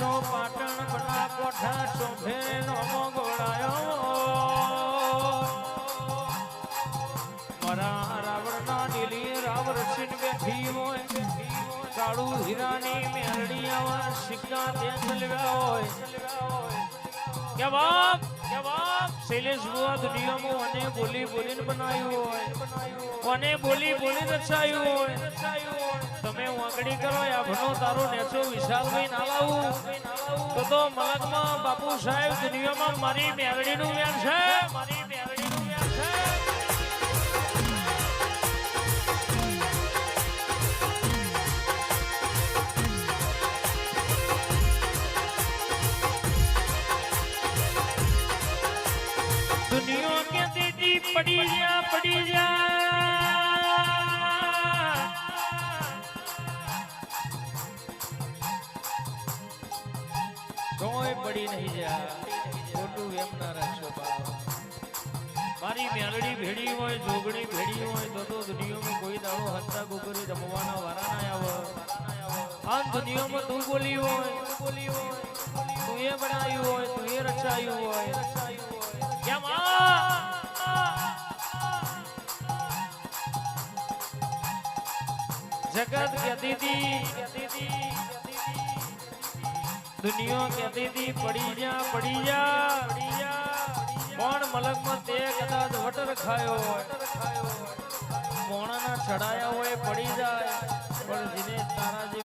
સો પાટણ બના કોઠા શોભે નમો ગોળાયો મારા રાવણના નીલી રાવ રસીન બેઠી હોય કાળુ હીરાની મેરડી આવા સિક્કા તે ચલવ્યા હોય કેવા શૈલેષ બુઆ દુનિયામાં અને બોલી બોલીને બનાવ્યું હોય અને બોલી બોલી રચાયું હોય તમે વાંકડી કરો આ ભણો તારો નેચો વિશાલભાઈ ના લાવું તો મલકમાં બાપુ સાહેબ દુનિયામાં મારી મેરડીનું વ્યાન છે મારી મેરડીનું વ્યાન છે दुनिया के दीदी पड़ी जा कोई पड़ी नहीं जा फोटू एम ना रखो बाप मारी मेलड़ी भेड़ी होय जोगड़ी भेड़ी होय तो दुनिया में कोई दाड़ो हत्ता गोगरी रमवाना वारा ना आवे आ दुनिया में तू बोली होय तू ये बनाई होय तू ये रचाई होय जगत कहती थी दुनिया कहती थी पड़ी जा कौन मलक में ते कदाच वटर खायो कोणा ना चढ़ाया हुए पड़ी जाए पर जिन्हें तारा